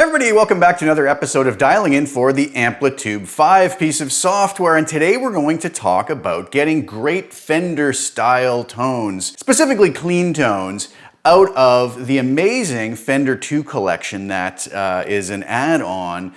Hey everybody, welcome back to another episode of Dialing In for the Amplitube 5 piece of software, and today we're going to talk about getting great Fender style tones, specifically clean tones, out of the amazing Fender 2 collection that is an add-on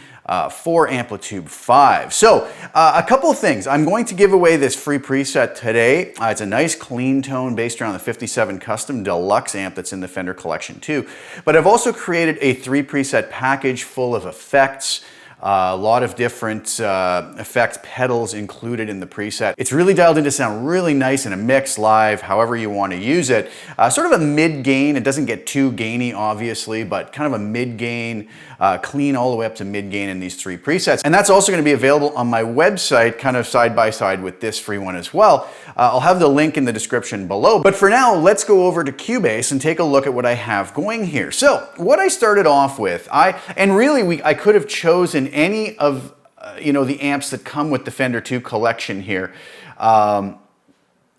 for Amplitube 5. So a couple of things. I'm going to give away this free preset today. It's a nice clean tone based around the 57 Custom Deluxe amp that's in the Fender collection too. But I've also created a 3 preset package full of effects. A lot of different effect pedals included in the preset. It's really dialed in to sound really nice in a mix, live, however you want to use it. Sort of a mid-gain. It doesn't get too gainy, obviously, but kind of a mid-gain, clean all the way up to mid-gain in these 3 presets. And that's also going to be available on my website, kind of side by side with this free one as well. I'll have the link in the description below. But for now, let's go over to Cubase and take a look at what I have going here. So what I started off with, I could have chosen any of the amps that come with the Fender 2 collection here.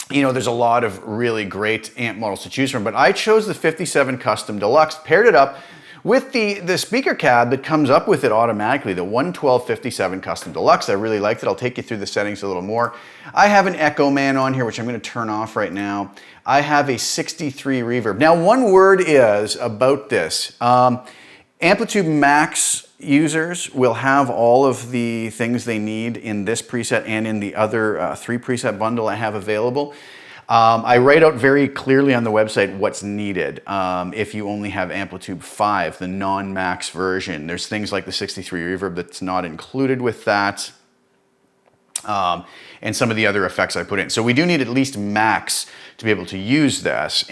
There's a lot of really great amp models to choose from, but I chose the 57 Custom Deluxe, paired it up with the speaker cab that comes up with it automatically, the 11257 Custom Deluxe. I really liked it. I'll take you through the settings a little more. I have an Echo Man on here, which I'm going to turn off right now. I have a 63 reverb. Now, one word is about this. Amplitube Max users will have all of the things they need in this preset and in the other 3 preset bundle I have available. I write out very clearly on the website what's needed if you only have Amplitube 5, the non-max version. There's things like the 63 reverb that's not included with that. And some of the other effects I put in. So we do need at least max to be able to use this,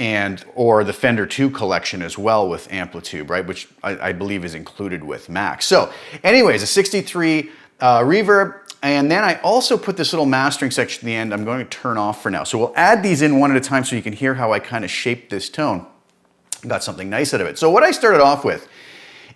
or the Fender 2 collection as well with Amplitube, right? Which I believe is included with max. So anyways, a 63 reverb, and then I also put this little mastering section at the end I'm going to turn off for now. So we'll add these in one at a time so you can hear how I kind of shaped this tone. Got something nice out of it. So what I started off with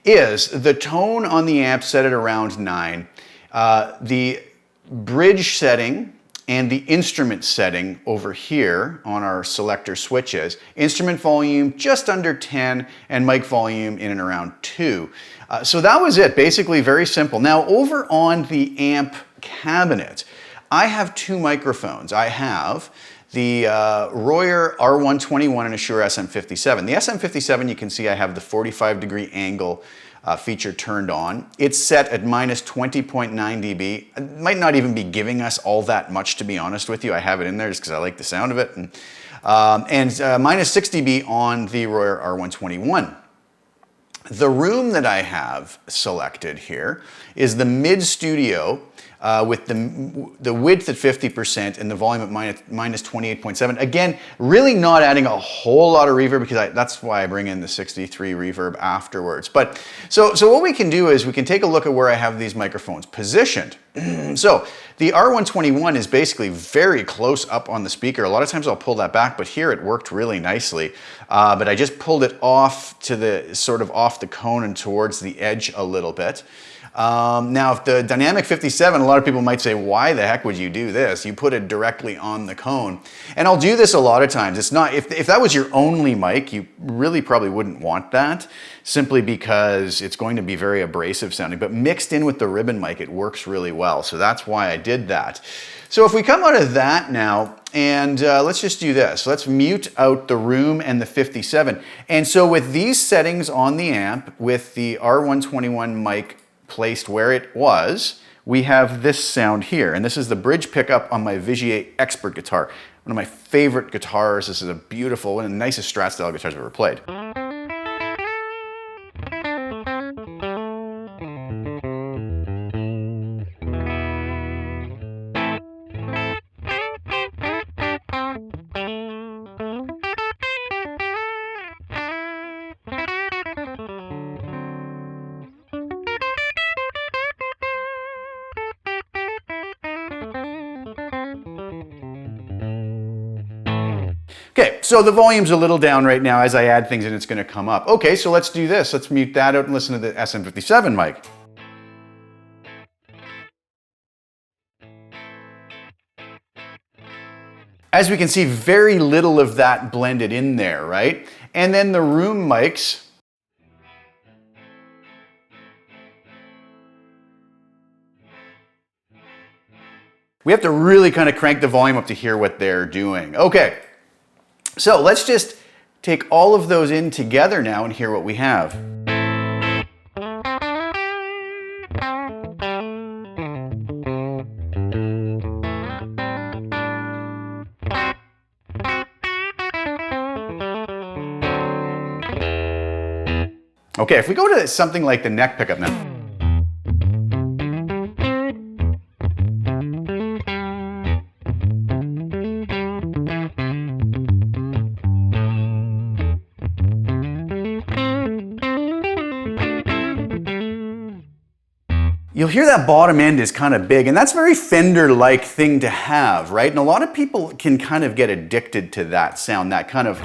is the tone on the amp set at around 9. The bridge setting and the instrument setting over here on our selector switches. Instrument volume just under 10 and mic volume in and around 2. So that was it, basically very simple. Now over on the amp cabinet, I have 2 microphones. I have the Royer R121 and a Shure SM57. The SM57, you can see I have the 45-degree angle feature turned on. It's set at minus 20.9 dB. It might not even be giving us all that much, to be honest with you. I have it in there just because I like the sound of it. And minus 6 dB on the Royer R121. The room that I have selected here is the mid-studio with the width at 50% and the volume at minus 28.7. Again, really not adding a whole lot of reverb because that's why I bring in the 63 reverb afterwards. But so what we can do is we can take a look at where I have these microphones positioned. So the R121 is basically very close up on the speaker. A lot of times I'll pull that back, but here it worked really nicely. But I just pulled it off to the sort of off the cone and towards the edge a little bit. Now, if the Dynamic 57, a lot of people might say, why the heck would you do this? You put it directly on the cone. And I'll do this a lot of times. It's not, if that was your only mic, you really probably wouldn't want that, simply because it's going to be very abrasive sounding. But mixed in with the ribbon mic, it works really well. So that's why I did that. So if we come out of that now, and let's just do this. Let's mute out the room and the 57. And so with these settings on the amp, with the R121 mic placed where it was, we have this sound here. And this is the bridge pickup on my Vigier Expert guitar. One of my favorite guitars. This is a beautiful, one of the nicest Strat style guitars I've ever played. Okay, so the volume's a little down right now. As I add things in, it's going to come up. Okay, so let's do this. Let's mute that out and listen to the SM57 mic. As we can see, very little of that blended in there, right? And then the room mics. We have to really kind of crank the volume up to hear what they're doing. Okay, so let's just take all of those in together now and hear what we have. Okay, if we go to something like the neck pickup now. You'll hear that bottom end is kind of big, and that's a very Fender-like thing to have, right? And a lot of people can kind of get addicted to that sound, that kind of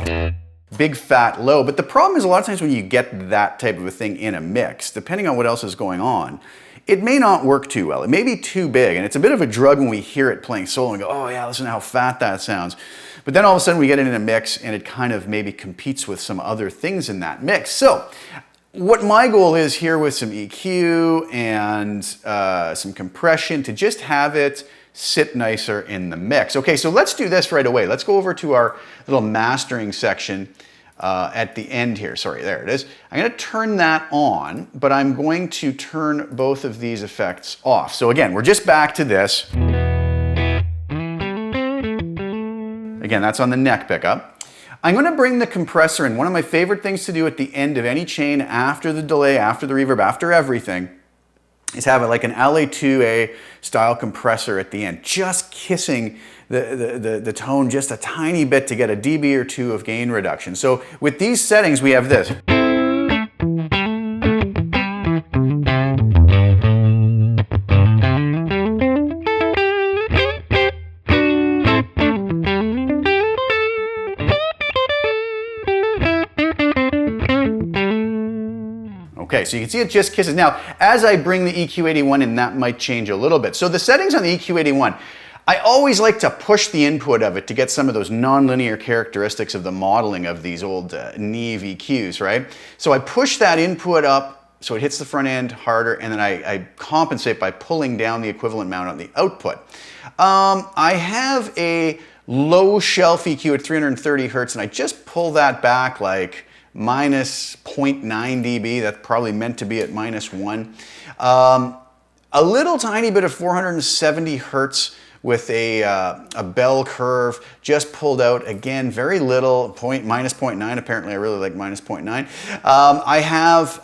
big fat low. But the problem is a lot of times when you get that type of a thing in a mix, depending on what else is going on, it may not work too well. It may be too big, and it's a bit of a drug when we hear it playing solo and go, oh yeah, listen to how fat that sounds. But then all of a sudden we get it in a mix and it kind of maybe competes with some other things in that mix. So what my goal is here with some EQ and some compression to just have it sit nicer in the mix. Okay, so let's do this right away. Let's go over to our little mastering section at the end here. Sorry, there it is. I'm going to turn that on, but I'm going to turn both of these effects off. So again, we're just back to this. Again, that's on the neck pickup. I'm going to bring the compressor in. One of my favorite things to do at the end of any chain, after the delay, after the reverb, after everything, is have it like an LA2A style compressor at the end, just kissing the tone just a tiny bit to get a dB or two of gain reduction. So with these settings, we have this. Okay, so you can see it just kisses. Now, as I bring the EQ81 in, that might change a little bit. So the settings on the EQ81, I always like to push the input of it to get some of those nonlinear characteristics of the modeling of these old Neve EQs, right? So I push that input up so it hits the front end harder, and then I compensate by pulling down the equivalent amount on the output. I have a low shelf EQ at 330 hertz, and I just pull that back like minus 0.9 dB. That's probably meant to be at -1. A little tiny bit of 470 hertz with a bell curve just pulled out. Again, very little, minus 0.9. Apparently I really like minus 0.9. I have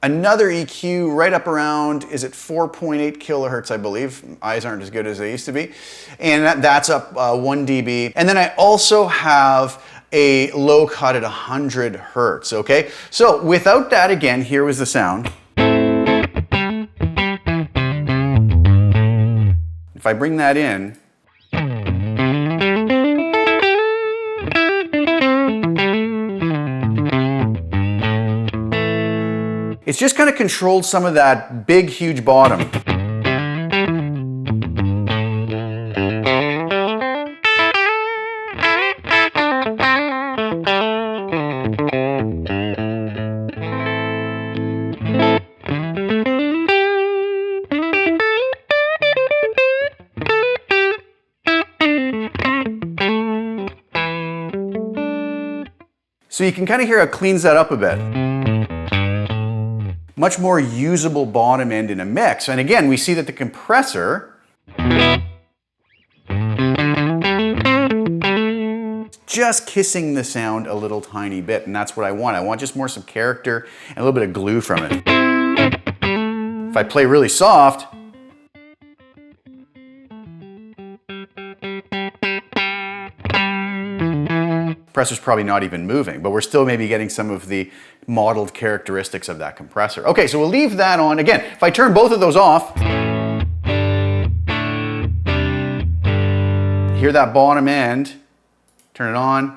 another EQ right up around, is it 4.8 kilohertz, I believe. Eyes aren't as good as they used to be. And that's up 1 dB. And then I also have a low cut at 100 hertz, okay? So without that, again, here was the sound. If I bring that in, it's just kind of controlled some of that big, huge bottom. So you can kind of hear how it cleans that up a bit. Much more usable bottom end in a mix. And again, we see that the compressor is just kissing the sound a little tiny bit, and that's what I want. I want just more some character and a little bit of glue from it. If I play really soft, compressor's probably not even moving, but we're still maybe getting some of the modeled characteristics of that compressor. Okay, so we'll leave that on. Again, if I turn both of those off, hear that bottom end, turn it on.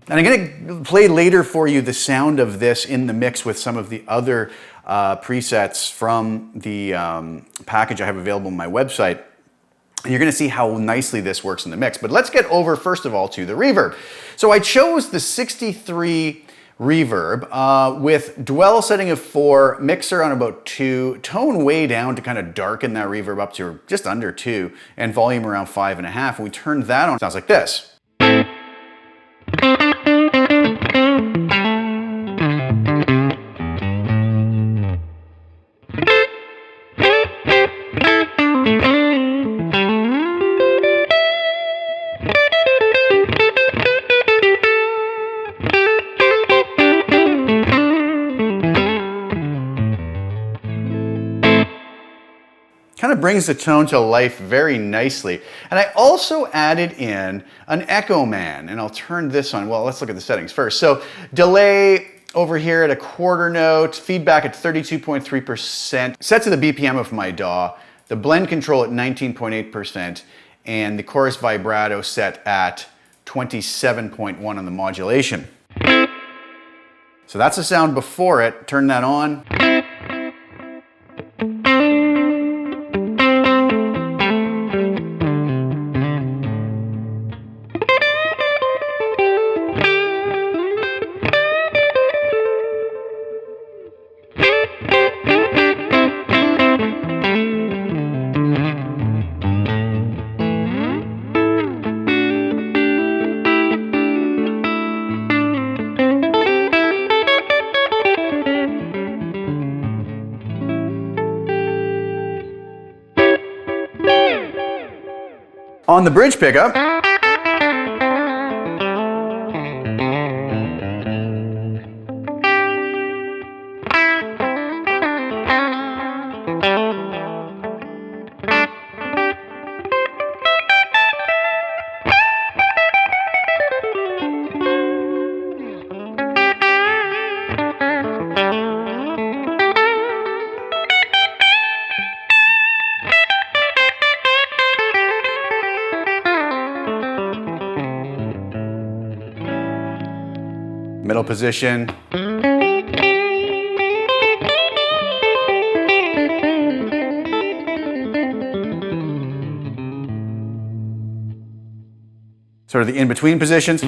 And I'm going to play later for you the sound of this in the mix with some of the other presets from the package I have available on my website. And you're going to see how nicely this works in the mix. But let's get over, first of all, to the reverb. So I chose the 63 reverb with dwell setting of 4, mixer on about 2, tone way down to kind of darken that reverb up to just under 2, and volume around 5.5. When we turn that on, it sounds like this. Kind of brings the tone to life very nicely. And I also added in an Echo Man, and I'll turn this on. Well, let's look at the settings first. So delay over here at a quarter note, feedback at 32.3%, set to the BPM of my DAW, the blend control at 19.8%, and the chorus vibrato set at 27.1 on the modulation. So that's the sound before it. Turn that on. On the bridge pickup, middle position. Sort of the in-between positions.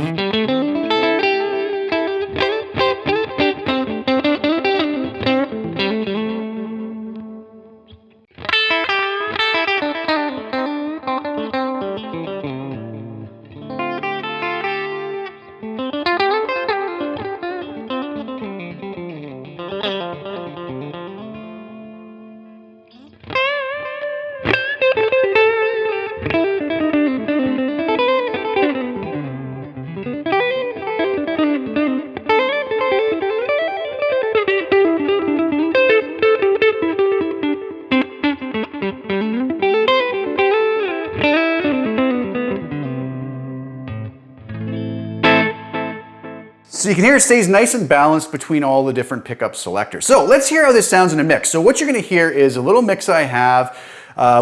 So you can hear it stays nice and balanced between all the different pickup selectors. So let's hear how this sounds in a mix. So what you're going to hear is a little mix I have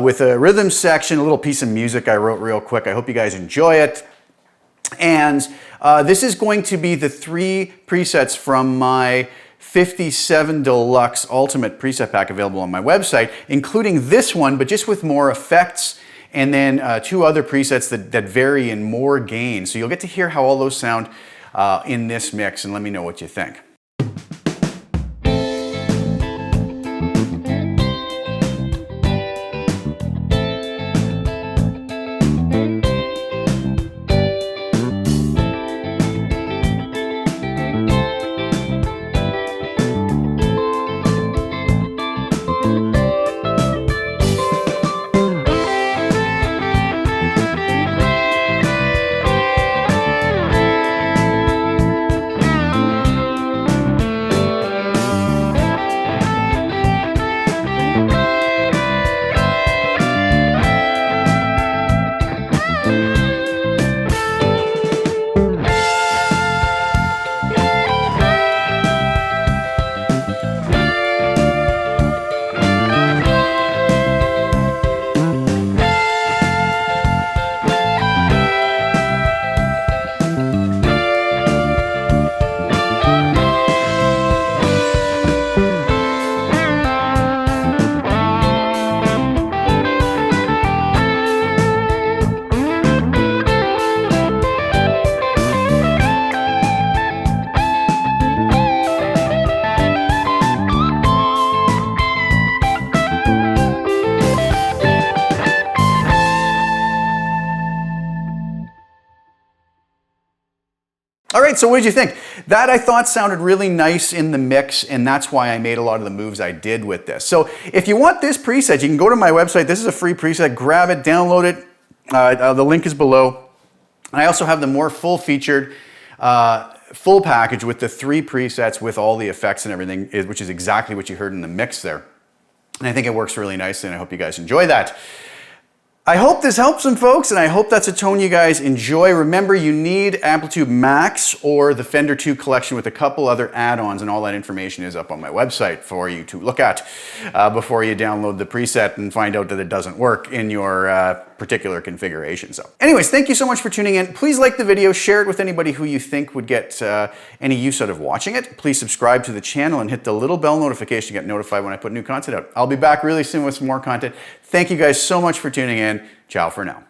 with a rhythm section, a little piece of music I wrote real quick. I hope you guys enjoy it. And this is going to be the 3 presets from my 57 Deluxe Ultimate preset pack available on my website, including this one, but just with more effects, and then 2 other presets that vary in more gain. So you'll get to hear how all those sound in this mix, and let me know what you think. All right, so what did you think? That I thought sounded really nice in the mix, and that's why I made a lot of the moves I did with this. So if you want this preset, you can go to my website. This is a free preset. Grab it, download it. The link is below. I also have the more full-featured, full package with the 3 presets with all the effects and everything, which is exactly what you heard in the mix there. And I think it works really nicely, and I hope you guys enjoy that. I hope this helps some folks, and I hope that's a tone you guys enjoy. Remember, you need Amplitube Max or the Fender 2 collection with a couple other add-ons, and all that information is up on my website for you to look at before you download the preset and find out that it doesn't work in your particular configuration. So anyways, thank you so much for tuning in. Please like the video, share it with anybody who you think would get any use out of watching it. Please subscribe to the channel and hit the little bell notification to get notified when I put new content out. I'll be back really soon with some more content. Thank you guys so much for tuning in. Ciao for now.